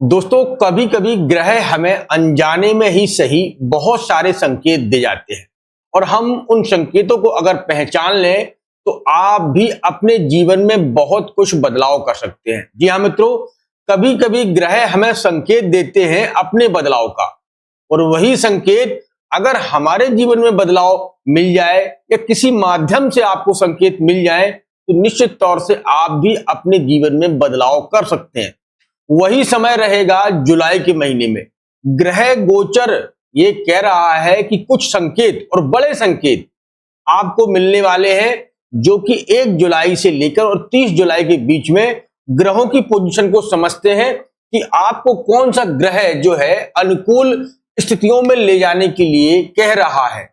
दोस्तों, कभी कभी ग्रह हमें अनजाने में ही सही बहुत सारे संकेत दे जाते हैं और हम उन संकेतों को अगर पहचान लें तो आप भी अपने जीवन में बहुत कुछ बदलाव कर सकते हैं। जी हाँ मित्रों, कभी कभी ग्रह हमें संकेत देते हैं अपने बदलाव का, और वही संकेत अगर हमारे जीवन में बदलाव मिल जाए या किसी माध्यम से आपको संकेत मिल जाए तो निश्चित तौर से आप भी अपने जीवन में बदलाव कर सकते हैं। वही समय रहेगा जुलाई के महीने में। ग्रह गोचर ये कह रहा है कि कुछ संकेत और बड़े संकेत आपको मिलने वाले हैं, जो कि 1 जुलाई से लेकर और 30 जुलाई के बीच में ग्रहों की पोजीशन को समझते हैं कि आपको कौन सा ग्रह जो है अनुकूल स्थितियों में ले जाने के लिए कह रहा है।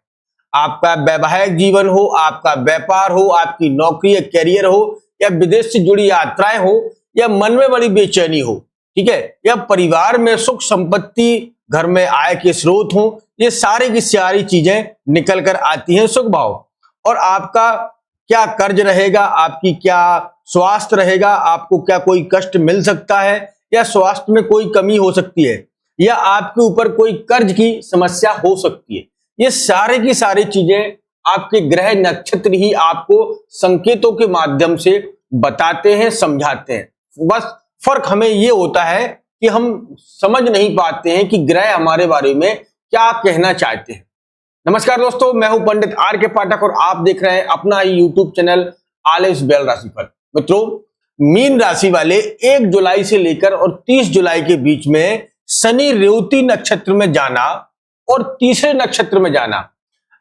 आपका वैवाहिक जीवन हो, आपका व्यापार हो, आपकी नौकरी या करियर हो, या विदेश से जुड़ी यात्राएं हो, या मन में बड़ी बेचैनी हो, ठीक है, या परिवार में सुख संपत्ति, घर में आय के स्रोत हो, ये सारी की सारी चीजें निकल कर आती हैं सुख भाव। और आपका क्या कर्ज रहेगा, आपकी क्या स्वास्थ्य रहेगा, आपको क्या कोई कष्ट मिल सकता है, या स्वास्थ्य में कोई कमी हो सकती है, या आपके ऊपर कोई कर्ज की समस्या हो सकती है। ये सारे की सारी चीजें आपके ग्रह नक्षत्र ही आपको संकेतों के माध्यम से बताते हैं, समझाते हैं। बस फर्क हमें ये होता है कि हम समझ नहीं पाते हैं कि ग्रह हमारे बारे में क्या कहना चाहते हैं। नमस्कार दोस्तों, मैं हूं पंडित आर के पाठक और आप देख रहे हैं अपना ही यूट्यूब चैनल आलेस बेल राशिफल। मित्रों, मीन राशि वाले 1 जुलाई से लेकर और 30 जुलाई के बीच में शनि रेवती नक्षत्र में जाना और तीसरे नक्षत्र में जाना।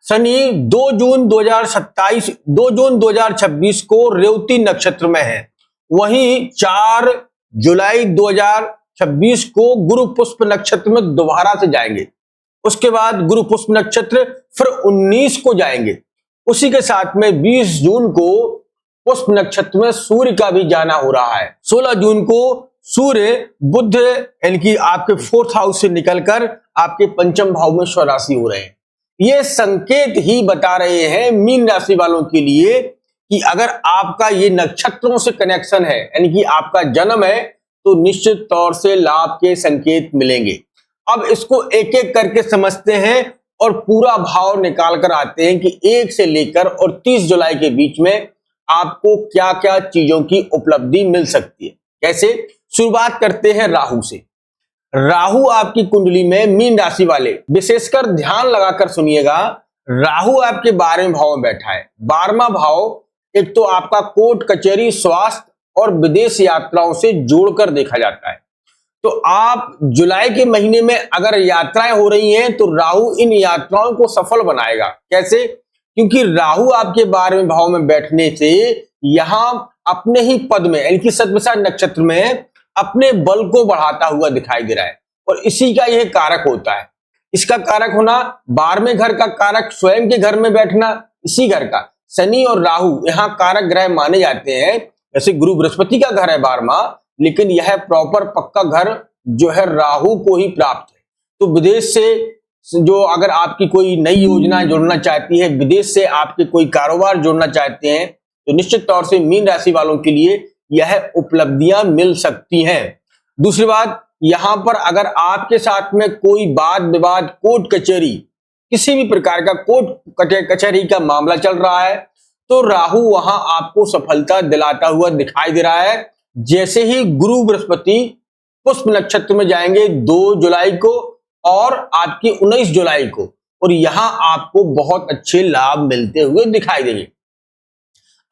शनि 2 जून 2026 को रेवती नक्षत्र में है, वहीं 4 जुलाई 2026 को गुरु पुष्प नक्षत्र में दोबारा से जाएंगे। उसके बाद गुरु पुष्प नक्षत्र फिर 19 को जाएंगे। उसी के साथ में 20 जून को पुष्प नक्षत्र में सूर्य का भी जाना हो रहा है। 16 जून को सूर्य बुध यानी कि आपके 4th हाउस से निकलकर आपके पंचम भाव में स्वराशि हो रहे हैं। ये संकेत ही बता रहे हैं मीन राशि वालों के लिए कि अगर आपका ये नक्षत्रों से कनेक्शन है, यानी कि आपका जन्म है, तो निश्चित तौर से लाभ के संकेत मिलेंगे। अब इसको एक एक करके समझते हैं और पूरा भाव निकाल कर आते हैं कि 1 से लेकर और 30 जुलाई के बीच में आपको क्या क्या चीजों की उपलब्धि मिल सकती है। कैसे? शुरुआत करते हैं राहु से। राहु आपकी कुंडली में मीन राशि वाले विशेषकर ध्यान लगाकर सुनिएगा, राहु आपके 12वें भाव में बैठा है। 12वां भाव एक तो आपका कोर्ट कचहरी, स्वास्थ्य और विदेश यात्राओं से जोड़कर देखा जाता है। तो आप जुलाई के महीने में अगर यात्राएं हो रही हैं तो राहु इन यात्राओं को सफल बनाएगा। कैसे? क्योंकि राहु आपके 12वें भाव में बैठने से यहां अपने ही पद में यानी कि सतभिषा नक्षत्र में अपने बल को बढ़ाता हुआ दिखाई दे रहा है, और इसी का यह कारक होता है। इसका कारक होना 12वें घर का कारक स्वयं के घर में बैठना, इसी घर का शनि और राहु यहाँ कारक ग्रह माने जाते हैं। जैसे गुरु बृहस्पति का घर है 12वां, लेकिन यह प्रॉपर पक्का घर जो है राहु को ही प्राप्त है। तो विदेश से जो अगर आपकी कोई नई योजना जोड़ना चाहती है, विदेश से आपके कोई कारोबार जोड़ना चाहते हैं, तो निश्चित तौर से मीन राशि वालों के लिए यह उपलब्धियां मिल सकती हैं। दूसरी बात, यहां पर अगर आपके साथ में कोई वाद विवाद, कोर्ट कचहरी, किसी भी प्रकार का कोर्ट कचहरी का मामला चल रहा है, तो राहु वहां आपको सफलता दिलाता हुआ दिखाई दे रहा है। जैसे ही गुरु बृहस्पति पुष्प नक्षत्र में जाएंगे 2 जुलाई को और आपकी 19 जुलाई को, और यहां आपको बहुत अच्छे लाभ मिलते हुए दिखाई देंगे।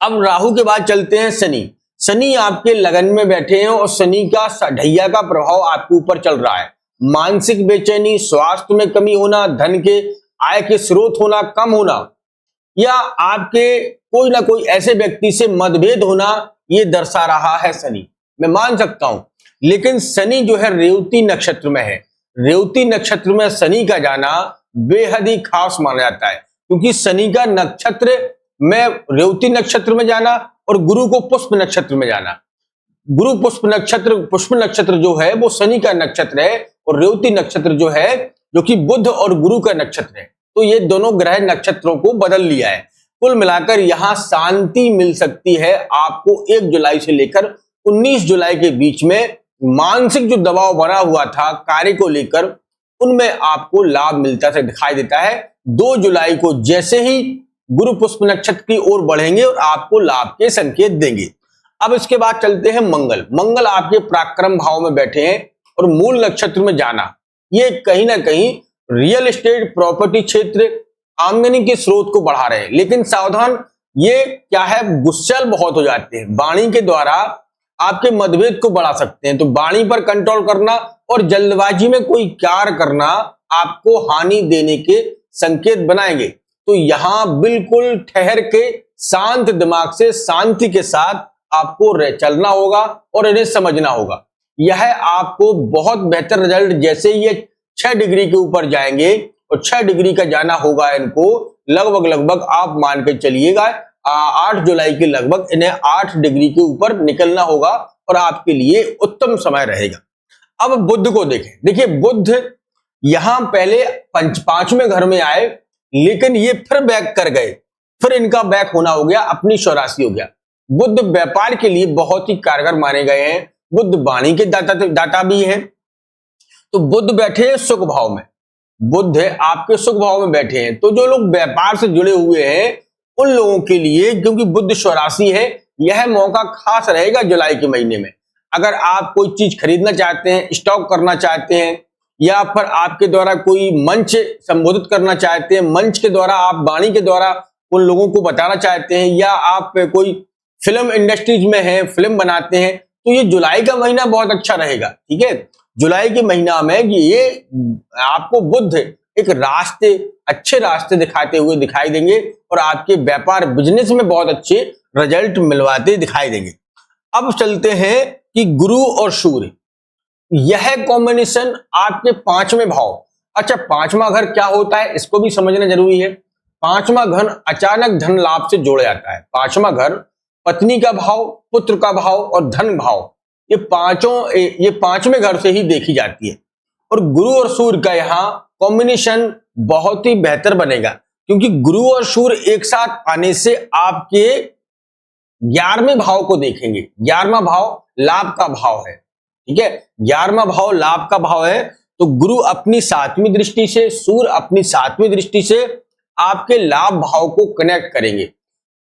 अब राहु के बाद चलते हैं शनि। शनि आपके लगन में बैठे हैं और शनि का ढैया का प्रभाव आपके ऊपर चल रहा है। मानसिक बेचैनी, स्वास्थ्य में कमी होना, धन के आय के स्रोत होना कम होना, या आपके कोई ना कोई ऐसे व्यक्ति से मतभेद होना, ये दर्शा रहा है शनि। मैं मान सकता हूं, लेकिन शनि जो है रेवती नक्षत्र में है। रेवती नक्षत्र में शनि का जाना बेहद ही खास माना जाता है, क्योंकि शनि का नक्षत्र में रेवती नक्षत्र में जाना और गुरु को पुष्प नक्षत्र में जाना। गुरु पुष्प नक्षत्र जो है वो शनि का नक्षत्र है, और रेवती नक्षत्र जो है जो कि बुध और गुरु का नक्षत्र है। तो ये दोनों ग्रह नक्षत्रों को बदल लिया है। कुल मिलाकर यहां शांति मिल सकती है आपको 1 जुलाई से लेकर 19 जुलाई के बीच में मानसिक जो दबाव बना हुआ था कार्य को लेकर, उनमें आपको लाभ मिलता से दिखाई देता है। 2 जुलाई को जैसे ही गुरु पुष्प नक्षत्र की ओर बढ़ेंगे और आपको लाभ के संकेत देंगे। अब इसके बाद चलते हैं मंगल। मंगल आपके पराक्रम भाव में बैठे हैं और मूल नक्षत्र में जाना, ये कहीं ना कहीं रियल एस्टेट प्रॉपर्टी क्षेत्र आमदनी के स्रोत को बढ़ा रहे हैं। लेकिन सावधान, ये क्या है, गुस्सैल बहुत हो जाते हैं, वाणी के द्वारा आपके मतभेद को बढ़ा सकते हैं। तो वाणी पर कंट्रोल करना और जल्दबाजी में कोई कार्य करना आपको हानि देने के संकेत बनाएंगे। तो यहां बिल्कुल ठहर के शांत दिमाग से शांति के साथ आपको चलना होगा और इन्हें समझना होगा। यह आपको बहुत बेहतर रिजल्ट, जैसे ये 6 डिग्री के ऊपर जाएंगे और 6 डिग्री का जाना होगा इनको, लगभग आप मान के चलिएगा 8 जुलाई के लगभग इन्हें 8 डिग्री के ऊपर निकलना होगा और आपके लिए उत्तम समय रहेगा। अब बुध को देखें। देखिए बुध यहां पहले 5वें घर में आए, लेकिन ये फिर बैक कर गए, फिर इनका बैक होना हो गया, अपनी स्वराशि हो गया। बुध व्यापार के लिए बहुत ही कारगर माने गए हैं। बुध वाणी के दाता भी हैं। तो बुध बैठे हैं सुख भाव में, बुध आपके सुख भाव में बैठे हैं। तो जो लोग व्यापार से जुड़े हुए हैं उन लोगों के लिए, क्योंकि बुध स्वराशि है, यह मौका खास रहेगा जुलाई के महीने में। अगर आप कोई चीज खरीदना चाहते हैं, स्टॉक करना चाहते हैं, या फिर आपके द्वारा कोई मंच संबोधित करना चाहते हैं, मंच के द्वारा आप वाणी के द्वारा उन लोगों को बताना चाहते हैं, या आप कोई फिल्म इंडस्ट्रीज में हैं, फिल्म बनाते हैं, तो ये जुलाई का महीना बहुत अच्छा रहेगा। ठीक है, जुलाई के महीना में ये आपको बुध एक रास्ते, अच्छे रास्ते दिखाते हुए दिखाई देंगे और आपके व्यापार बिजनेस में बहुत अच्छे रिजल्ट मिलवाते दिखाई देंगे। अब चलते हैं कि गुरु और सूर्य, यह कॉम्बिनेशन आपके 5वें भाव। अच्छा, 5वां घर क्या होता है इसको भी समझना जरूरी है। 5वां घर अचानक धन लाभ से जोड़ा जाता है। 5वां घर पत्नी का भाव, पुत्र का भाव और धन भाव, ये 5वें घर से ही देखी जाती है। और गुरु और सूर्य का यहाँ कॉम्बिनेशन बहुत ही बेहतर बनेगा, क्योंकि गुरु और सूर्य एक साथ आने से आपके 11वें भाव को देखेंगे। 11वां भाव लाभ का भाव है। ठीक है, 11वां भाव लाभ का भाव है। तो गुरु अपनी 7वीं दृष्टि से, सूर्य अपनी 7वीं दृष्टि से आपके लाभ भाव को कनेक्ट करेंगे।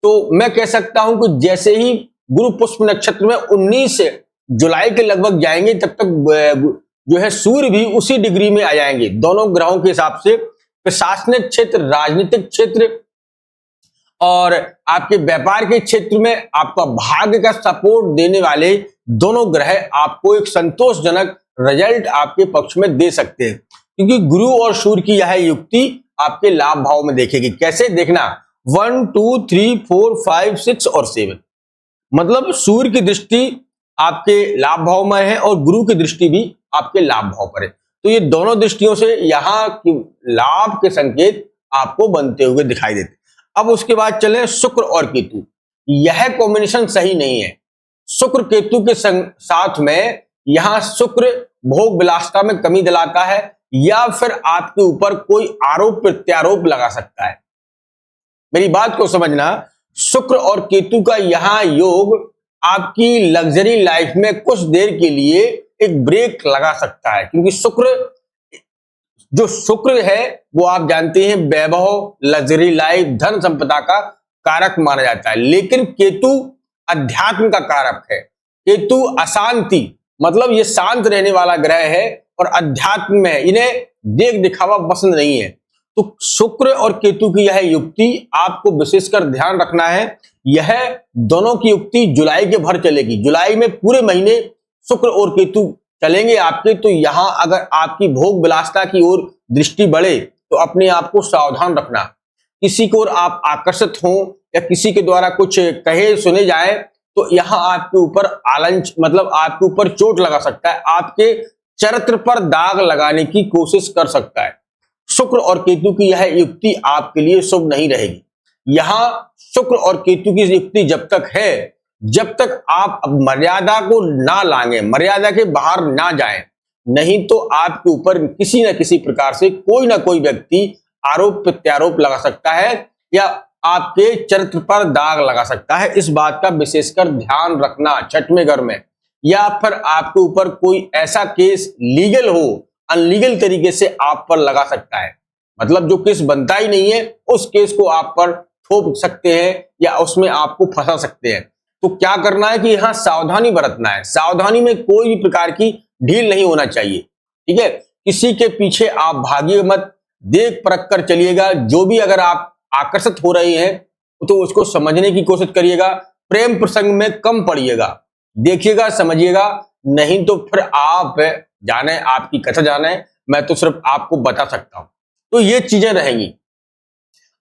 तो मैं कह सकता हूं कि जैसे ही गुरु पुष्प नक्षत्र में 19 जुलाई के लगभग जाएंगे, तब तक जो है सूर्य भी उसी डिग्री में आ जाएंगे। दोनों ग्रहों के हिसाब से प्रशासनिक क्षेत्र, राजनीतिक क्षेत्र और आपके व्यापार के क्षेत्र में आपका भाग्य का सपोर्ट देने वाले दोनों ग्रह आपको एक संतोषजनक रिजल्ट आपके पक्ष में दे सकते हैं, क्योंकि गुरु और सूर्य की यह युक्ति आपके लाभ भाव में देखेगी। कैसे देखना, 1 2 3 4 5 6 और 7, मतलब सूर्य की दृष्टि आपके लाभ भाव में है और गुरु की दृष्टि भी आपके लाभ भाव पर है। तो ये दोनों दृष्टियों से यहाँ की लाभ के संकेत आपको बनते हुए दिखाई देते। अब उसके बाद चले शुक्र और केतु। यह कॉम्बिनेशन सही नहीं है। शुक्र केतु के साथ में यहां शुक्र भोग विलासता में कमी दिलाता है, या फिर आपके ऊपर कोई आरोप प्रत्यारोप लगा सकता है। मेरी बात को समझना, शुक्र और केतु का यहां योग आपकी लग्जरी लाइफ में कुछ देर के लिए एक ब्रेक लगा सकता है, क्योंकि शुक्र है वो आप जानते हैं वैभव, लग्जरी लाइफ, धन संपदा का कारक माना जाता है। लेकिन केतु अध्यात्म का कारक है। केतु अशांति, मतलब ये शांत रहने वाला ग्रह है और अध्यात्म में है, इन्हें देख दिखावा पसंद नहीं है। तो शुक्र और केतु की यह युक्ति आपको विशेषकर ध्यान रखना है। यह दोनों की युक्ति जुलाई के भर चलेगी। जुलाई में पूरे महीने शुक्र और केतु चलेंगे आपके। तो यहां अगर आपकी भोग विलासता की ओर दृष्टि बढ़े तो अपने आप को सावधान रखना। किसी को आप आकर्षित हो या किसी के द्वारा कुछ कहे सुने जाए तो यहां आपके ऊपर आलंच, मतलब आपके ऊपर चोट लगा सकता है, आपके चरित्र पर दाग लगाने की कोशिश कर सकता है। शुक्र और केतु की यह युक्ति आपके लिए शुभ नहीं रहेगी। यहां शुक्र और केतु की युक्ति जब तक है, जब तक आप मर्यादा को ना लांगे, मर्यादा के बाहर ना जाएं, नहीं तो आपके ऊपर किसी न किसी प्रकार से कोई ना कोई व्यक्ति आरोप प्रत्यारोप लगा सकता है या आपके चरित्र पर दाग लगा सकता है। इस बात का विशेषकर ध्यान रखना। 6वें घर में या फिर आपके ऊपर कोई ऐसा केस लीगल हो, अनलीगल तरीके से आप पर लगा सकता है। मतलब जो केस बनता ही नहीं है उस केस को आप पर थोप सकते हैं या उसमें आपको फंसा सकते हैं। तो क्या करना है कि यहाँ सावधानी बरतना है। सावधानी में कोई भी प्रकार की ढील नहीं होना चाहिए, ठीक है। किसी के पीछे आप भागिए मत, देख परख कर चलिएगा। जो भी अगर आप आकर्षित हो रहे हैं तो उसको समझने की कोशिश करिएगा। प्रेम प्रसंग में कम पड़िएगा, देखिएगा, समझिएगा, नहीं तो फिर आप जाने, आपकी कथा जाने, मैं तो सिर्फ आपको बता सकता हूं। तो ये चीजें रहेंगी।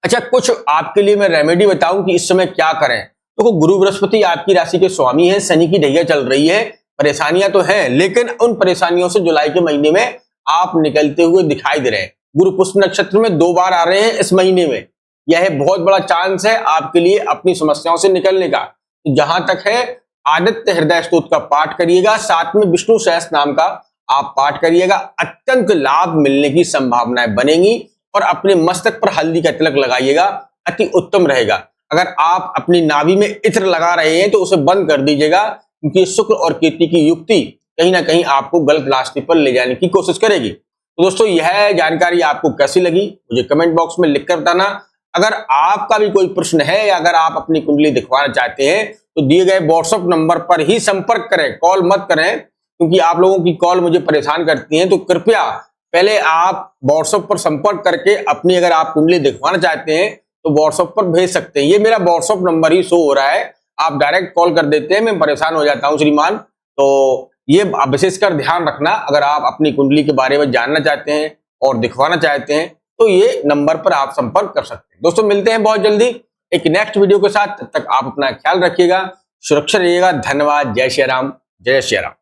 अच्छा, कुछ आपके लिए मैं रेमेडी बताऊं कि इस समय क्या करें। तो गुरु बृहस्पति आपकी राशि के स्वामी हैं, शनि की ढैया चल रही है, परेशानियां तो हैं, लेकिन उन परेशानियों से जुलाई के महीने में आप निकलते हुए दिखाई दे रहे हैं। गुरु पुष्प नक्षत्र में 2 बार आ रहे हैं इस महीने में। यह बहुत बड़ा चांस है आपके लिए अपनी समस्याओं से निकलने का। तो जहां तक है, आदित्य हृदय स्तोत्र का पाठ करिएगा, साथ में विष्णु सहस्त्र नाम का आप पाठ करिएगा। अत्यंत लाभ मिलने की संभावनाएं बनेंगी। और अपने मस्तक पर हल्दी का तिलक लगाइएगा, अति उत्तम रहेगा। अगर आप अपनी नाभि में इत्र लगा रहे हैं तो उसे बंद कर दीजिएगा, क्योंकि शुक्र और केतु की युक्ति कहीं ना कहीं आपको गलत रास्ते पर ले जाने की कोशिश करेगी। तो दोस्तों, यह जानकारी आपको कैसी लगी मुझे कमेंट बॉक्स में लिखकर बताना। अगर आपका भी कोई प्रश्न है या अगर आप अपनी कुंडली दिखवाना चाहते हैं तो दिए गए व्हाट्सएप नंबर पर ही संपर्क करें, कॉल मत करें, क्योंकि आप लोगों की कॉल मुझे परेशान करती है। तो कृपया पहले आप व्हाट्सएप पर संपर्क करके अपनी अगर आप कुंडली दिखवाना चाहते हैं तो व्हाट्सएप पर भेज सकते हैं। ये मेरा व्हाट्सएप नंबर ही शो हो रहा है, आप डायरेक्ट कॉल कर देते हैं, मैं परेशान हो जाता हूं श्रीमान। तो ये विशेषकर ध्यान रखना, अगर आप अपनी कुंडली के बारे में जानना चाहते हैं और दिखवाना चाहते हैं तो ये नंबर पर आप संपर्क कर सकते हैं। दोस्तों, मिलते हैं बहुत जल्दी एक नेक्स्ट वीडियो के साथ। तब तक आप अपना ख्याल रखिएगा, सुरक्षित रहिएगा। धन्यवाद। जय श्री राम, जय श्री राम।